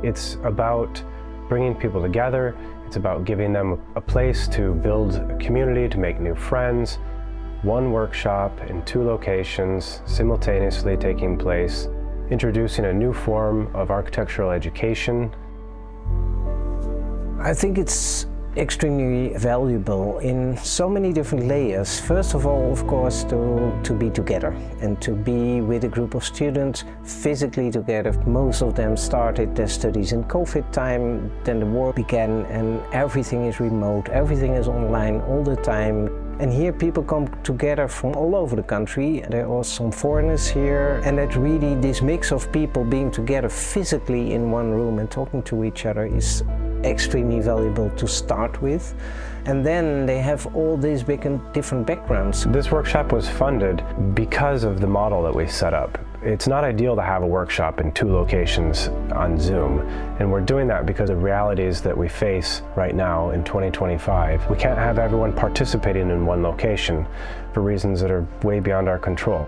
It's about bringing people together. It's about giving them a place to build a community, to make new friends. One workshop in 2 locations, simultaneously taking place, introducing a new form of architectural education. I think it's extremely valuable in so many different layers. First of all, of course, to be together and to be with a group of students physically together. Most of them started their studies in COVID time, then the war began and everything is remote, everything is online all the time. And here people come together from all over the country. There are some foreigners here, and that really this mix of people being together physically in one room and talking to each other is extremely valuable to start with. And then they have all these big and different backgrounds. This workshop was funded because of the model that we set up. It's not ideal to have a workshop in 2 locations on Zoom, and we're doing that because of realities that we face right now in 2025. We can't have everyone participating in one location for reasons that are way beyond our control.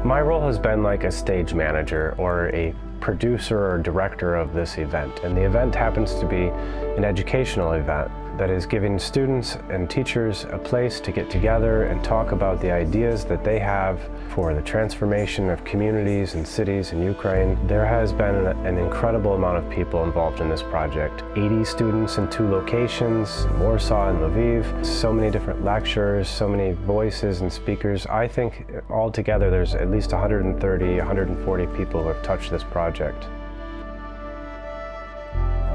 My role has been like a stage manager or a producer or director of this event, and the event happens to be an educational event that is giving students and teachers a place to get together and talk about the ideas that they have for the transformation of communities and cities in Ukraine. There has been an incredible amount of people involved in this project. 80 students in 2 locations, Warsaw and Lviv, so many different lecturers, so many voices and speakers. I think altogether there's at least 130, 140 people who have touched this project.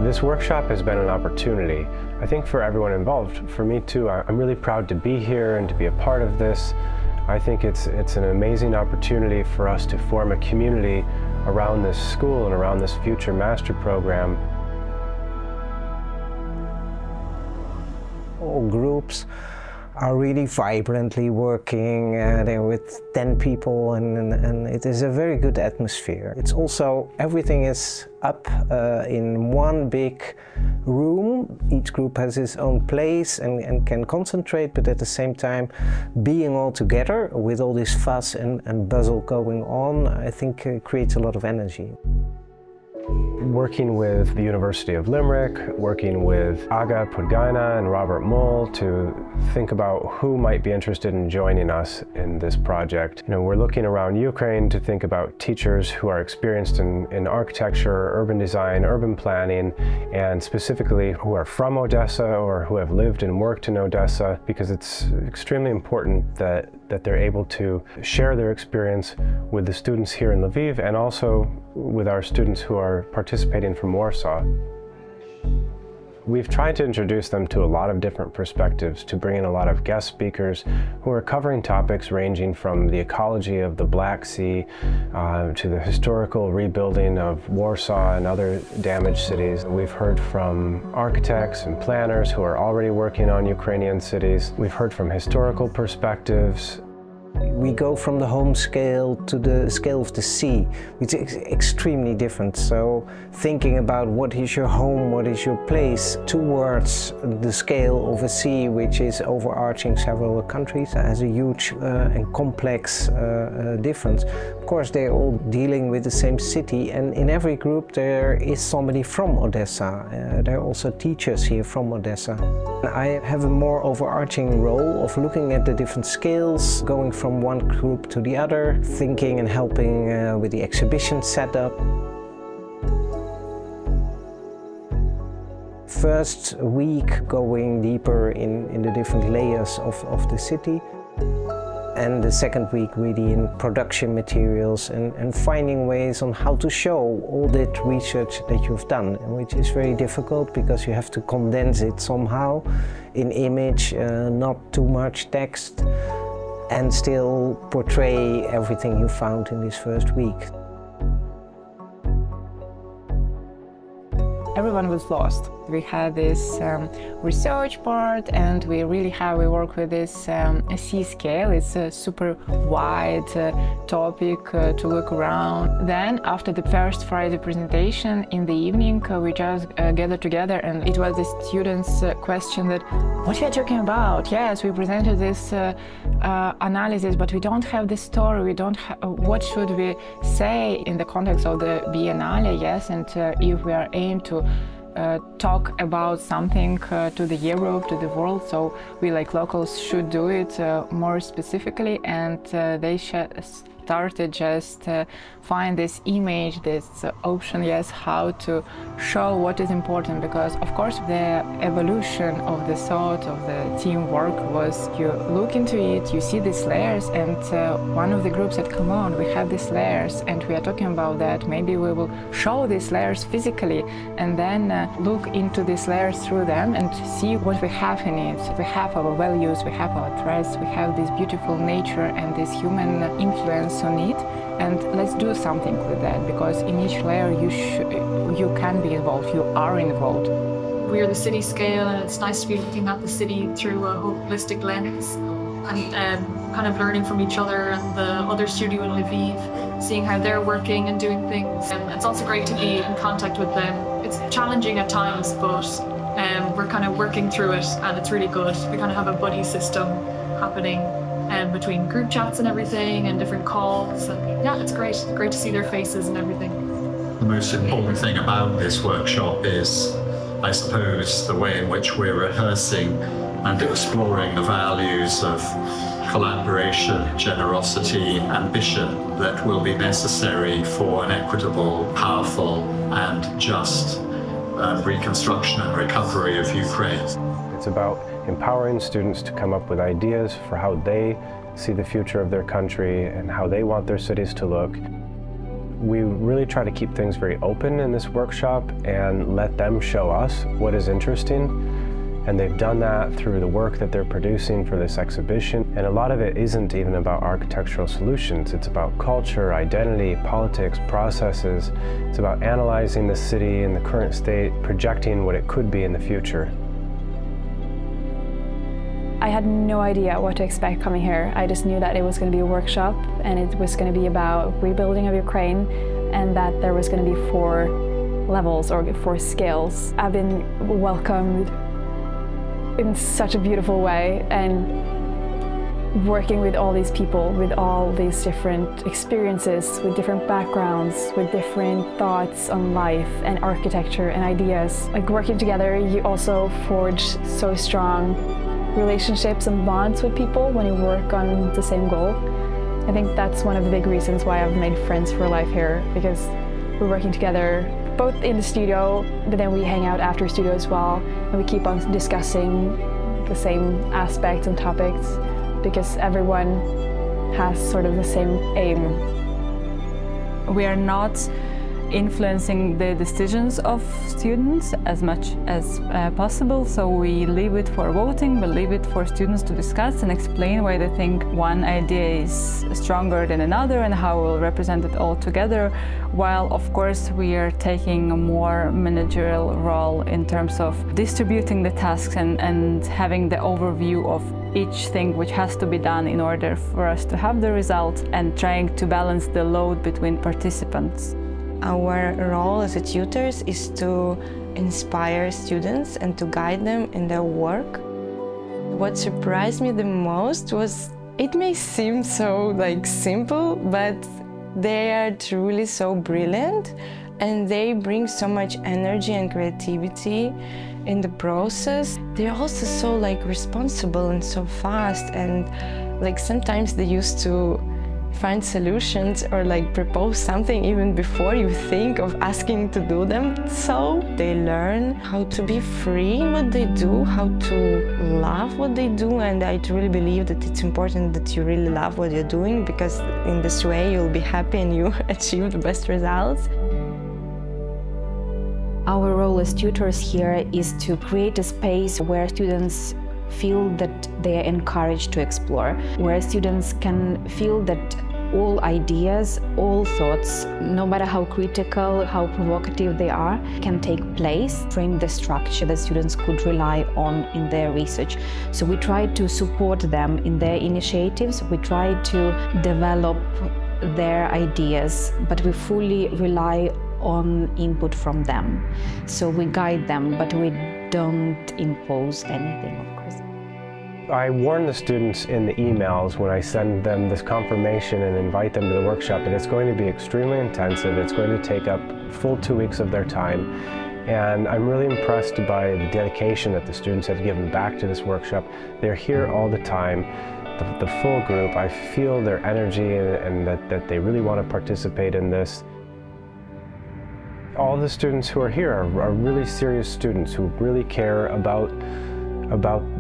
This workshop has been an opportunity, I think, for everyone involved. For me too, I'm really proud to be here and to be a part of this. I think it's an amazing opportunity for us to form a community around this school and around this future master program. All groups are really vibrantly working. They're with 10 people and it is a very good atmosphere. It's also, everything is up in one big room. Each group has its own place and can concentrate, but at the same time being all together with all this fuss and bustle going on, I think creates a lot of energy. Working with the University of Limerick, working with Aga Pudgaina and Robert Mull to think about who might be interested in joining us in this project. You know, we're looking around Ukraine to think about teachers who are experienced in architecture, urban design, urban planning, and specifically who are from Odessa or who have lived and worked in Odessa, because it's extremely important that they're able to share their experience with the students here in Lviv and also with our students who are participating from Warsaw. We've tried to introduce them to a lot of different perspectives, to bring in a lot of guest speakers who are covering topics ranging from the ecology of the Black Sea to the historical rebuilding of Warsaw and other damaged cities. We've heard from architects and planners who are already working on Ukrainian cities. We've heard from historical perspectives. We go from the home scale to the scale of the sea, which is extremely different. So thinking about what is your home, what is your place, towards the scale of a sea, which is overarching several countries, has a huge and complex difference. Of course, they're all dealing with the same city, and in every group there is somebody from Odessa. There are also teachers here from Odessa. I have a more overarching role of looking at the different scales, going from one group to the other, thinking and helping with the exhibition setup. First week going deeper in the different layers of the city, and the second week really in production materials and finding ways on how to show all that research that you've done, which is very difficult because you have to condense it somehow in image, not too much text, and still portray everything you found in this first week. Everyone was lost. We had this research part, and we work with this C scale. It's a super wide topic to look around. Then after the first Friday presentation in the evening, we just gathered together, and it was the students' question that, what we are talking about? Yes, we presented this analysis, but we don't have the story. We don't. What should we say in the context of the Biennale? Yes, and if we are aimed to talk about something to the Europe, to the world, so we like locals should do it more specifically, and they started just find this image, this option, yes, how to show what is important, because of course the evolution of the thought of the teamwork was you look into it, you see these layers, and one of the groups said, come on, we have these layers and we are talking about that, maybe we will show these layers physically and then look into these layers through them and see what we have in it. We have our values, we have our threats, we have this beautiful nature and this human influence on it, and let's do something with that, because in each layer you can be involved, you are involved. We're the city scale, and it's nice to be looking at the city through a holistic lens and kind of learning from each other and the other studio in Lviv, seeing how they're working and doing things. And it's also great to be in contact with them. It's challenging at times, but we're kind of working through it, and it's really good. We kind of have a buddy system happening between group chats and everything and different calls, and yeah, it's great to see their faces and everything. The most important thing about this workshop is, I suppose, the way in which we're rehearsing and exploring the values of collaboration, generosity, ambition that will be necessary for an equitable, powerful and just reconstruction and recovery of Ukraine. It's about empowering students to come up with ideas for how they see the future of their country and how they want their cities to look. We really try to keep things very open in this workshop and let them show us what is interesting. And they've done that through the work that they're producing for this exhibition. And a lot of it isn't even about architectural solutions. It's about culture, identity, politics, processes. It's about analyzing the city in the current state, projecting what it could be in the future. I had no idea what to expect coming here. I just knew that it was going to be a workshop, and it was going to be about rebuilding of Ukraine, and that there was going to be 4 levels or 4 scales. I've been welcomed in such a beautiful way, and working with all these people, with all these different experiences, with different backgrounds, with different thoughts on life and architecture and ideas. Like working together, you also forge so strong relationships and bonds with people when you work on the same goal. I think that's one of the big reasons why I've made friends for life here, because we're working together both in the studio, but then we hang out after studio as well, and we keep on discussing the same aspects and topics, because everyone has sort of the same aim. We are not influencing the decisions of students as much as possible, so we leave it for voting, we leave it for students to discuss and explain why they think one idea is stronger than another and how we'll represent it all together, while of course we are taking a more managerial role in terms of distributing the tasks and having the overview of each thing which has to be done in order for us to have the result, and trying to balance the load between participants. Our role as tutors is to inspire students and to guide them in their work. What surprised me the most was, it may seem so simple, but they are truly so brilliant, and they bring so much energy and creativity in the process. They're also so responsible and so fast, and sometimes they used to find solutions or propose something even before you think of asking to do them. So they learn how to be free in what they do, how to love what they do, and I truly believe that it's important that you really love what you're doing, because in this way you'll be happy and you achieve the best results. Our role as tutors here is to create a space where students feel that they are encouraged to explore, where students can feel that all ideas, all thoughts, no matter how critical, how provocative they are, can take place, frame the structure that students could rely on in their research. So we try to support them in their initiatives, we try to develop their ideas, but we fully rely on input from them. So we guide them, but we don't impose anything, of course. I warn the students in the emails when I send them this confirmation and invite them to the workshop that it's going to be extremely intensive, it's going to take up full 2 weeks of their time, and I'm really impressed by the dedication that the students have given back to this workshop. They're here all the time. The full group, I feel their energy and that they really want to participate in this. All the students who are here are really serious students who really care about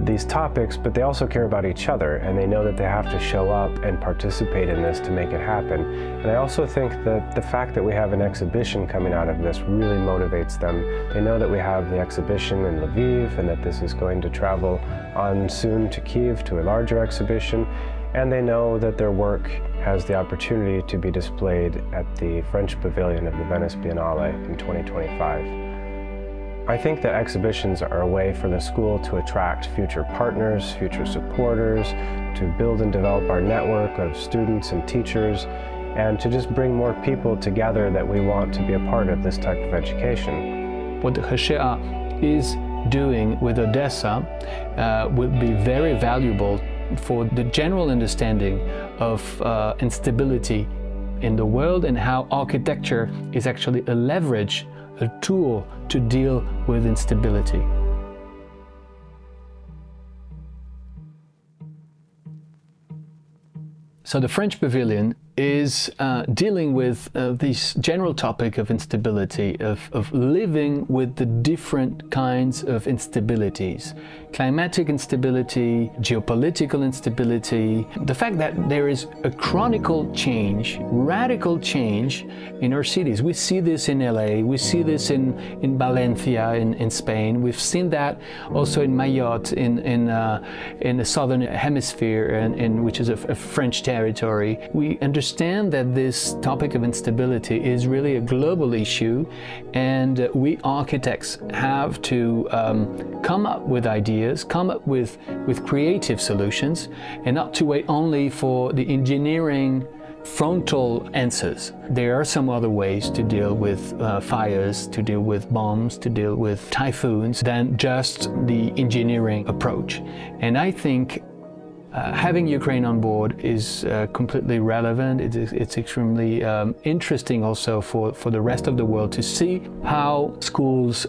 these topics, but they also care about each other, and they know that they have to show up and participate in this to make it happen. And I also think that the fact that we have an exhibition coming out of this really motivates them. They know that we have the exhibition in Lviv and that this is going to travel on soon to Kyiv to a larger exhibition, and they know that their work has the opportunity to be displayed at the French Pavilion of the Venice Biennale in 2025. I think that exhibitions are a way for the school to attract future partners, future supporters, to build and develop our network of students and teachers, and to just bring more people together that we want to be a part of this type of education. What the HSA is doing with Odesa will be very valuable for the general understanding of instability in the world and how architecture is actually a leverage, a tool to deal with instability. So the French Pavilion is dealing with this general topic of instability, of living with the different kinds of instabilities. Climatic instability, geopolitical instability, the fact that there is a chronicle change, radical change in our cities. We see this in LA, we see this in Valencia in Spain, we've seen that also in Mayotte in the southern hemisphere, which is a French territory. We understand that this topic of instability is really a global issue, and we architects have to come up with ideas, come up with creative solutions, and not to wait only for the engineering frontal answers. There are some other ways to deal with fires, to deal with bombs, to deal with typhoons than just the engineering approach. And I think having Ukraine on board is completely relevant. It's extremely interesting also for the rest of the world to see how schools,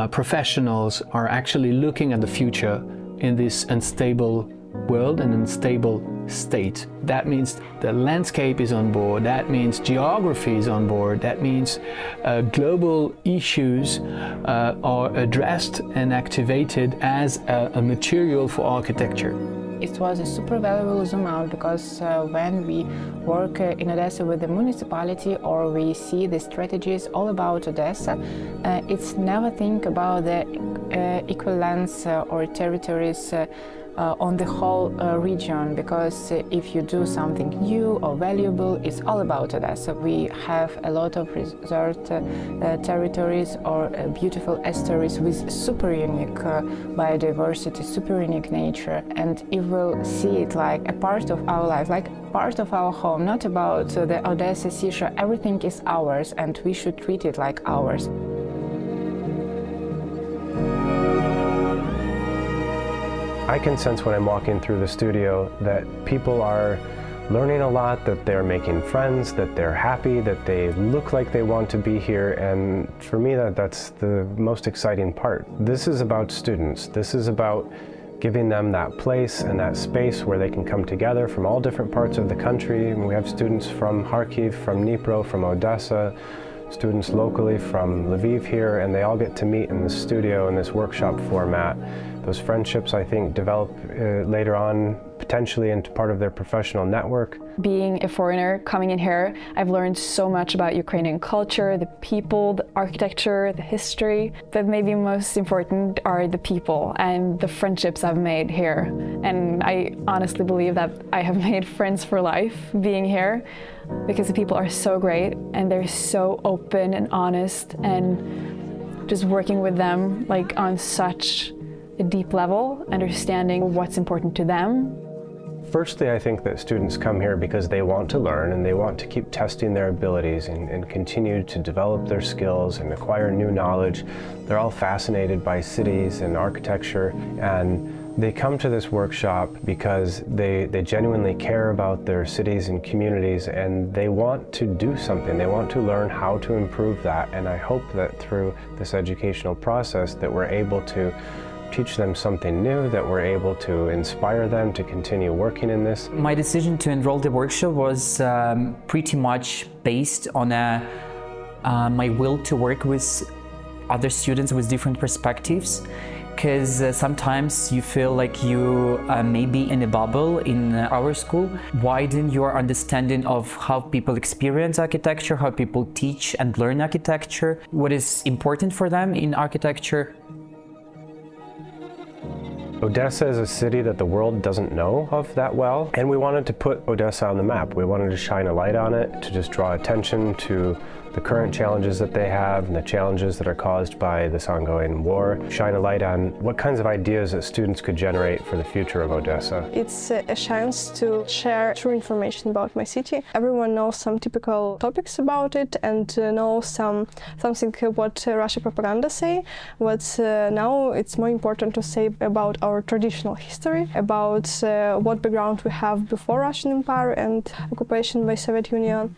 professionals are actually looking at the future in this unstable world and unstable state. That means the landscape is on board, that means geography is on board, that means global issues are addressed and activated as a material for architecture. It was a super valuable zoom out because when we work in Odessa with the municipality or we see the strategies all about Odessa, it's never think about the equivalence or territories on the whole region, because if you do something new or valuable, it's all about Odessa. We have a lot of resort territories or beautiful estuaries with super unique biodiversity, super unique nature, and if we'll see it like a part of our life, like part of our home, not about the Odessa seashore, everything is ours and we should treat it like ours. I can sense when I'm walking through the studio that people are learning a lot, that they're making friends, that they're happy, that they look like they want to be here, and for me that's the most exciting part. This is about students. This is about giving them that place and that space where they can come together from all different parts of the country. And we have students from Kharkiv, from Dnipro, from Odessa, students locally from Lviv here, and they all get to meet in the studio in this workshop format. Those friendships, I think, develop later on potentially into part of their professional network. Being a foreigner coming in here, I've learned so much about Ukrainian culture, the people, the architecture, the history, but maybe most important are the people and the friendships I've made here. And I honestly believe that I have made friends for life being here, because the people are so great and they're so open and honest, and just working with them like on such a deep level, understanding what's important to them. Firstly, I think that students come here because they want to learn and they want to keep testing their abilities and continue to develop their skills and acquire new knowledge. They're all fascinated by cities and architecture, and they come to this workshop because they genuinely care about their cities and communities, and they want to do something. They want to learn how to improve that, and I hope that through this educational process that we're able to teach them something new, that we're able to inspire them to continue working in this. My decision to enroll the workshop was pretty much based on my will to work with other students with different perspectives, because sometimes you feel like you may be in a bubble in our school. Widen your understanding of how people experience architecture, how people teach and learn architecture, what is important for them in architecture. Odesa is a city that the world doesn't know of that well, and we wanted to put Odesa on the map. We wanted to shine a light on it, to just draw attention to the current challenges that they have and the challenges that are caused by this ongoing war. Shine a light on what kinds of ideas that students could generate for the future of Odesa. It's a chance to share true information about my city. Everyone knows some typical topics about it and knows something what Russian propaganda say. But now it's more important to say about our traditional history, about what background we have before Russian Empire and occupation by Soviet Union.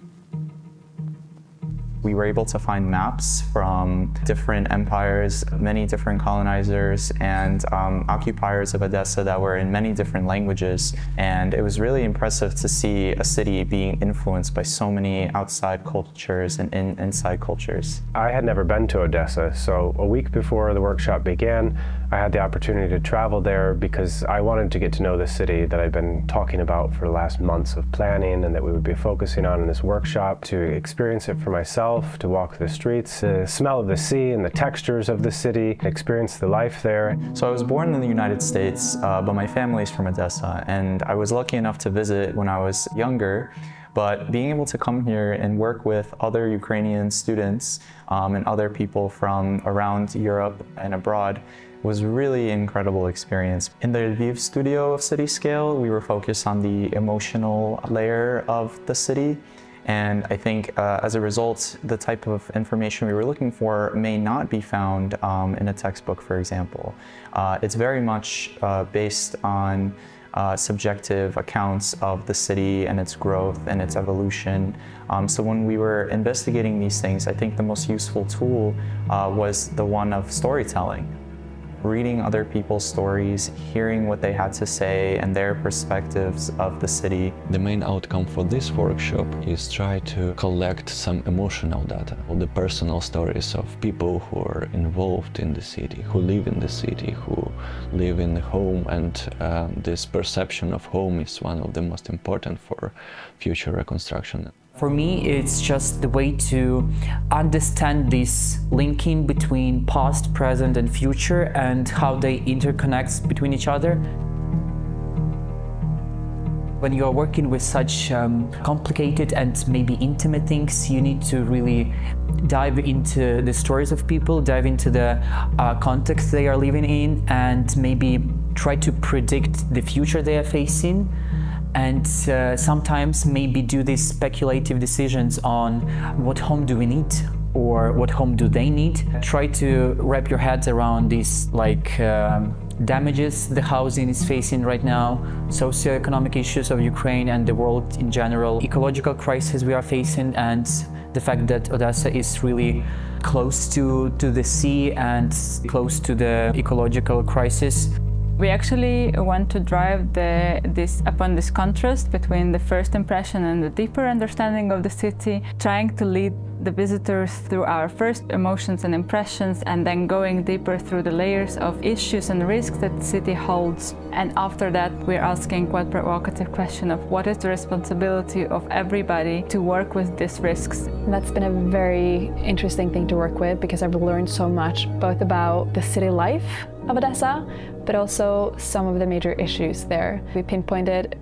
We were able to find maps from different empires, many different colonizers and occupiers of Odesa that were in many different languages. And it was really impressive to see a city being influenced by so many outside cultures and inside cultures. I had never been to Odesa, so a week before the workshop began, I had the opportunity to travel there because I wanted to get to know the city that I've been talking about for the last months of planning and that we would be focusing on in this workshop, to experience it for myself, to walk the streets, the smell of the sea and the textures of the city, experience the life there. So I was born in the United States, but my family is from Odesa, and I was lucky enough to visit when I was younger. But being able to come here and work with other Ukrainian students and other people from around Europe and abroad was really an incredible experience. In the Lviv studio of City Scale, we were focused on the emotional layer of the city. And I think as a result, the type of information we were looking for may not be found in a textbook, for example. It's very much based on subjective accounts of the city and its growth and its evolution. So when we were investigating these things, I think the most useful tool was the one of storytelling. Reading other people's stories, hearing what they had to say and their perspectives of the city. The main outcome for this workshop is try to collect some emotional data, all the personal stories of people who are involved in the city, who live in the city, who live in the home, and this perception of home is one of the most important for future reconstruction. For me, it's just the way to understand this linking between past, present, and future and how they interconnect between each other. When you are working with such complicated and maybe intimate things, you need to really dive into the stories of people, dive into the context they are living in, and maybe try to predict the future they are facing. And sometimes maybe do these speculative decisions on what home do we need or what home do they need. Try to wrap your heads around these damages the housing is facing right now, socioeconomic issues of Ukraine and the world in general, ecological crisis we are facing, and the fact that Odesa is really close to the sea and close to the ecological crisis. We actually want to drive upon this contrast between the first impression and the deeper understanding of the city, trying to lead the visitors through our first emotions and impressions, and then going deeper through the layers of issues and risks that the city holds. And after that, we're asking quite provocative question of what is the responsibility of everybody to work with these risks. And that's been a very interesting thing to work with, because I've learned so much, both about the city life of Odesa, but also some of the major issues there. We pinpointed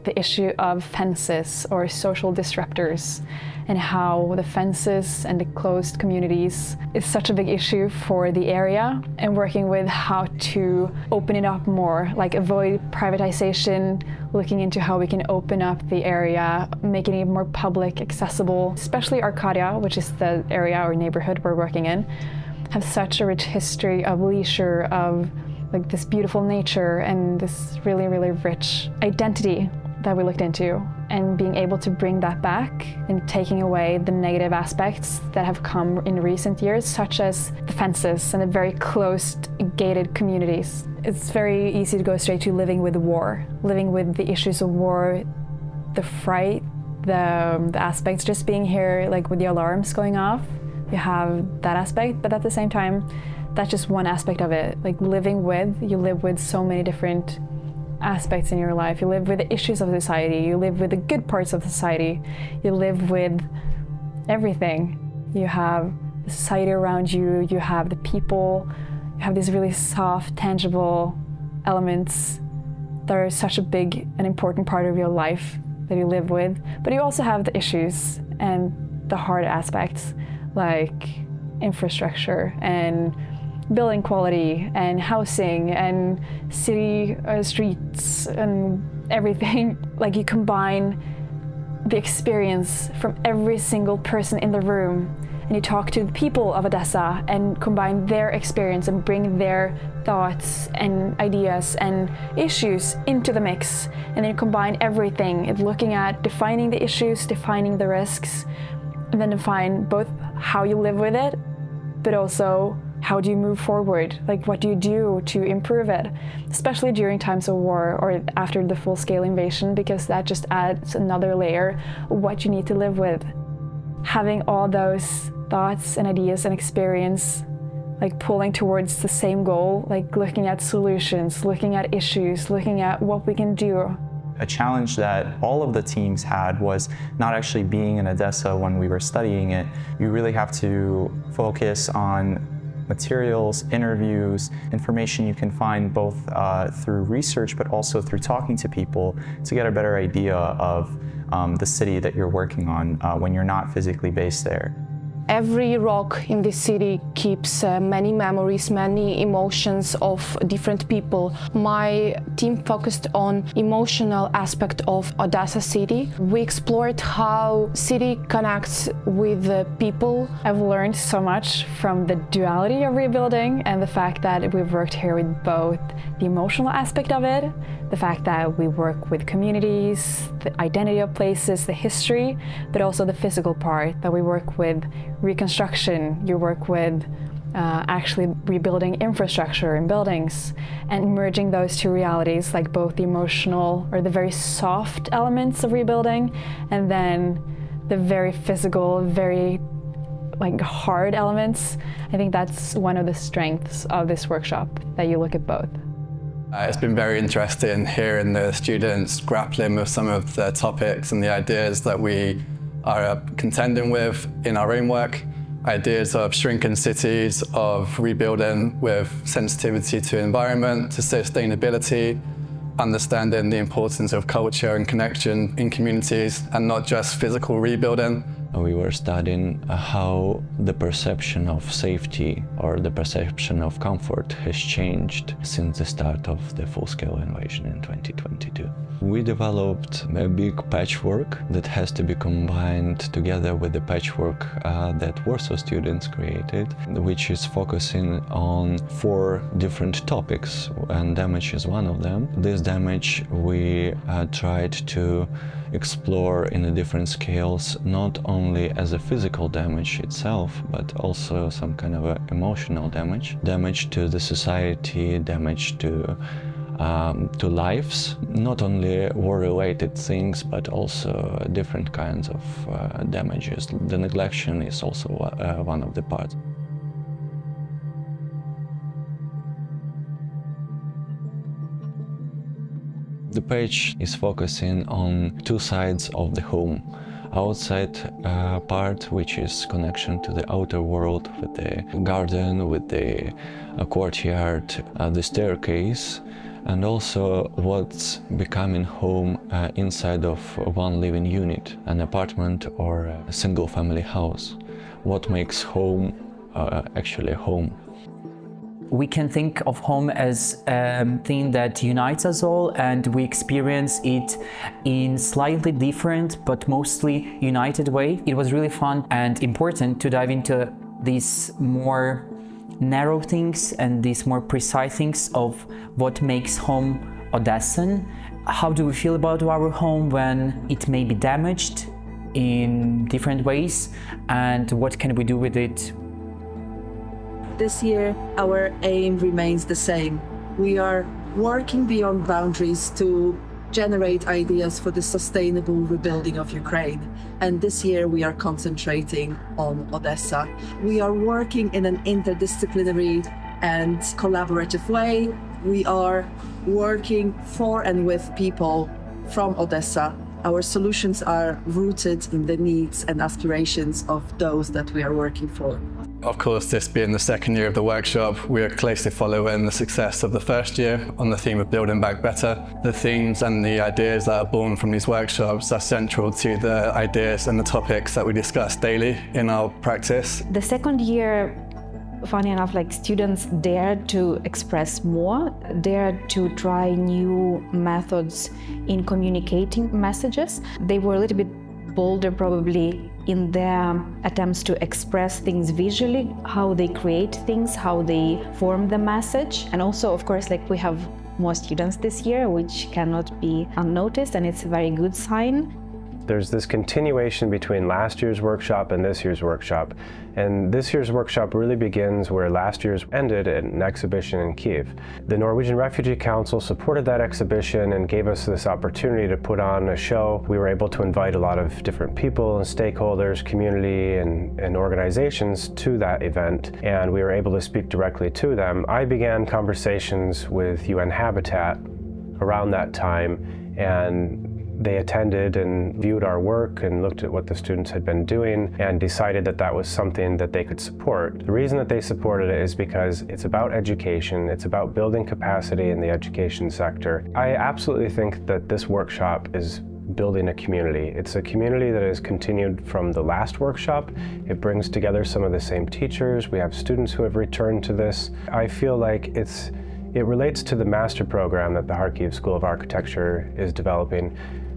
the issue of fences or social disruptors, and how the fences and the closed communities is such a big issue for the area, and working with how to open it up more, like avoid privatization, looking into how we can open up the area, making it more public, accessible. Especially Arcadia, which is the area or neighborhood we're working in, have such a rich history of leisure, of like this beautiful nature and this really, really rich identity that we looked into, and being able to bring that back and taking away the negative aspects that have come in recent years, such as the fences and the very closed, gated communities. It's very easy to go straight to living with war, living with the issues of war, the fright, the aspects, just being here like with the alarms going off. You have that aspect, but at the same time, that's just one aspect of it. Like you live with so many different aspects in your life. You live with the issues of society, you live with the good parts of society, you live with everything. You have the society around you, you have the people, you have these really soft, tangible elements that are such a big and important part of your life that you live with. But you also have the issues and the hard aspects, like infrastructure and building quality and housing and city streets and everything. Like you combine the experience from every single person in the room, and you talk to the people of Odesa and combine their experience and bring their thoughts and ideas and issues into the mix. And then you combine everything, looking at defining the issues, defining the risks, and then define both how you live with it, but also how do you move forward? Like, what do you do to improve it? Especially during times of war or after the full-scale invasion, because that just adds another layer of what you need to live with. Having all those thoughts and ideas and experience, like pulling towards the same goal, like looking at solutions, looking at issues, looking at what we can do. A challenge that all of the teams had was not actually being in Odesa when we were studying it. You really have to focus on materials, interviews, information you can find both through research but also through talking to people to get a better idea of the city that you're working on when you're not physically based there. Every rock in this city keeps many memories, many emotions of different people. My team focused on emotional aspect of Odesa city. We explored how city connects with the people. I've learned so much from the duality of rebuilding and the fact that we've worked here with both the emotional aspect of it, the fact that we work with communities, the identity of places, the history, but also the physical part, that we work with reconstruction, you work with actually rebuilding infrastructure and buildings, and merging those two realities, like both the emotional or the very soft elements of rebuilding, and then the very physical, very like hard elements. I think that's one of the strengths of this workshop, that you look at both. It's been very interesting hearing the students grappling with some of the topics and the ideas that we are contending with in our own work. Ideas of shrinking cities, of rebuilding with sensitivity to environment, to sustainability, understanding the importance of culture and connection in communities and not just physical rebuilding. We were studying how the perception of safety or the perception of comfort has changed since the start of the full-scale invasion in 2022. We developed a big patchwork that has to be combined together with the patchwork that Warsaw students created, which is focusing on 4 different topics, and damage is one of them. This damage we tried to explore in the different scales, not only as a physical damage itself, but also some kind of emotional damage. Damage to the society, damage to to lives, not only war-related things, but also different kinds of damages. The neglection is also one of the parts. The page is focusing on two sides of the home. Outside part, which is connection to the outer world with the garden, with the courtyard, the staircase, and also what's becoming home inside of one living unit, an apartment or a single family house. What makes home actually home? We can think of home as a thing that unites us all, and we experience it in slightly different but mostly united way. It was really fun and important to dive into these more narrow things and these more precise things of what makes home Odesan. How do we feel about our home when it may be damaged in different ways, and what can we do with it? This year, our aim remains the same. We are working beyond boundaries to generate ideas for the sustainable rebuilding of Ukraine. And this year, we are concentrating on Odesa. We are working in an interdisciplinary and collaborative way. We are working for and with people from Odesa. Our solutions are rooted in the needs and aspirations of those that we are working for. Of course, this being the second year of the workshop, we are closely following the success of the first year on the theme of building back better. The themes and the ideas that are born from these workshops are central to the ideas and the topics that we discuss daily in our practice. The second year, funny enough, like students dared to express more, dared to try new methods in communicating messages. They were a little bit bolder probably in their attempts to express things visually, how they create things, how they form the message. And also, of course, like we have more students this year, which cannot be unnoticed, and it's a very good sign. There's this continuation between last year's workshop and this year's workshop. And this year's workshop really begins where last year's ended at an exhibition in Kyiv. The Norwegian Refugee Council supported that exhibition and gave us this opportunity to put on a show. We were able to invite a lot of different people and stakeholders, community and organizations to that event, and we were able to speak directly to them. I began conversations with UN Habitat around that time, and they attended and viewed our work and looked at what the students had been doing and decided that that was something that they could support. The reason that they supported it is because it's about education, it's about building capacity in the education sector. I absolutely think that this workshop is building a community. It's a community that has continued from the last workshop. It brings together some of the same teachers. We have students who have returned to this. I feel like it relates to the master program that the Kharkiv School of Architecture is developing,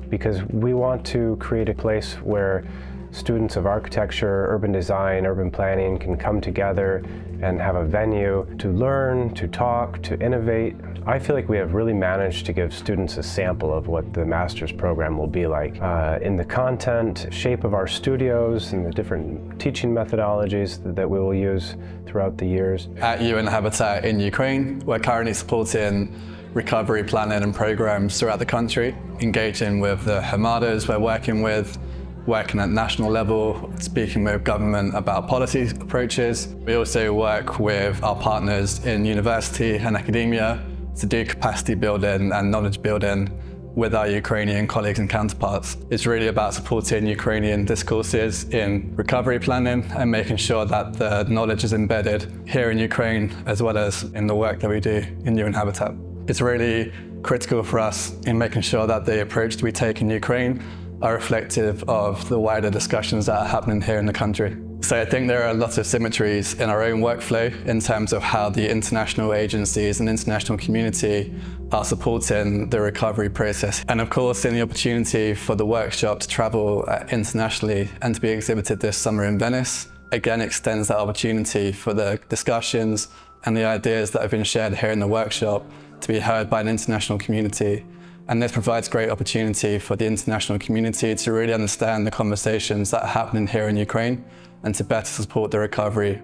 because we want to create a place where students of architecture, urban design, urban planning can come together and have a venue to learn, to talk, to innovate. I feel like we have really managed to give students a sample of what the master's program will be like in the content, shape of our studios, and the different teaching methodologies that we will use throughout the years. At UN Habitat in Ukraine, we're currently supporting recovery planning and programs throughout the country, engaging with the Hamadas we're working at national level, speaking with government about policy approaches. We also work with our partners in university and academia to do capacity building and knowledge building with our Ukrainian colleagues and counterparts. It's really about supporting Ukrainian discourses in recovery planning and making sure that the knowledge is embedded here in Ukraine as well as in the work that we do in UN Habitat. It's really critical for us in making sure that the approach we take in Ukraine are reflective of the wider discussions that are happening here in the country. So I think there are lots of symmetries in our own workflow in terms of how the international agencies and international community are supporting the recovery process. And of course, in the opportunity for the workshop to travel internationally and to be exhibited this summer in Venice, again extends that opportunity for the discussions and the ideas that have been shared here in the workshop to be heard by an international community. And this provides great opportunity for the international community to really understand the conversations that are happening here in Ukraine and to better support the recovery.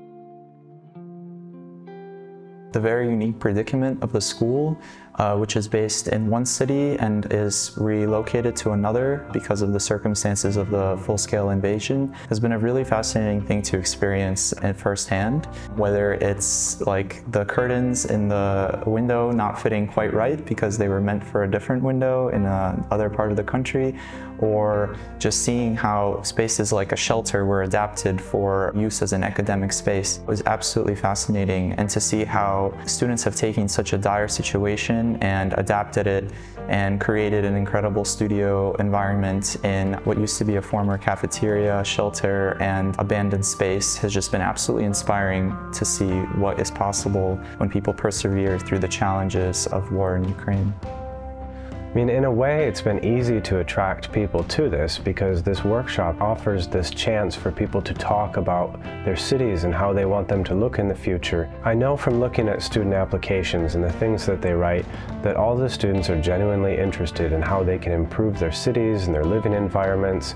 The very unique predicament of the school which is based in one city and is relocated to another because of the circumstances of the full-scale invasion, has been a really fascinating thing to experience firsthand. Whether it's like the curtains in the window not fitting quite right because they were meant for a different window in another part of the country, or just seeing how spaces like a shelter were adapted for use as an academic space was absolutely fascinating. And to see how students have taken such a dire situation and adapted it and created an incredible studio environment in what used to be a former cafeteria, shelter, and abandoned space has just been absolutely inspiring to see what is possible when people persevere through the challenges of war in Ukraine. I mean, in a way, it's been easy to attract people to this because this workshop offers this chance for people to talk about their cities and how they want them to look in the future. I know from looking at student applications and the things that they write that all the students are genuinely interested in how they can improve their cities and their living environments,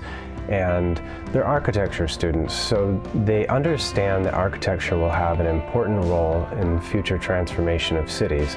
and they're architecture students, so they understand that architecture will have an important role in future transformation of cities.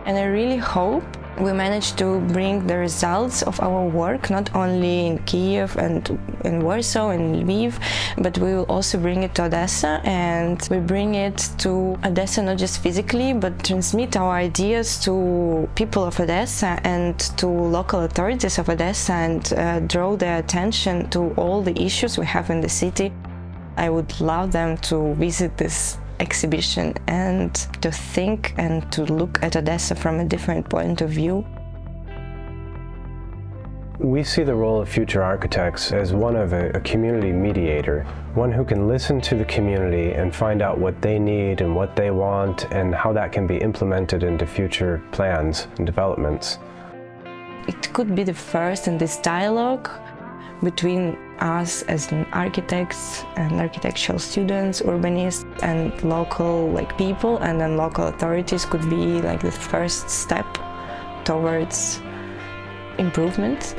And I really hope we managed to bring the results of our work not only in Kiev and in Warsaw and Lviv, but we will also bring it to Odessa, and we bring it to Odessa not just physically, but transmit our ideas to people of Odessa and to local authorities of Odessa, and draw their attention to all the issues we have in the city. I would love them to visit this exhibition and to think and to look at Odessa from a different point of view. We see the role of future architects as one of a community mediator, one who can listen to the community and find out what they need and what they want and how that can be implemented into future plans and developments. It could be the first in this dialogue between us as architects and architectural students, urbanists, and local people, and then local authorities could be like the first step towards improvement.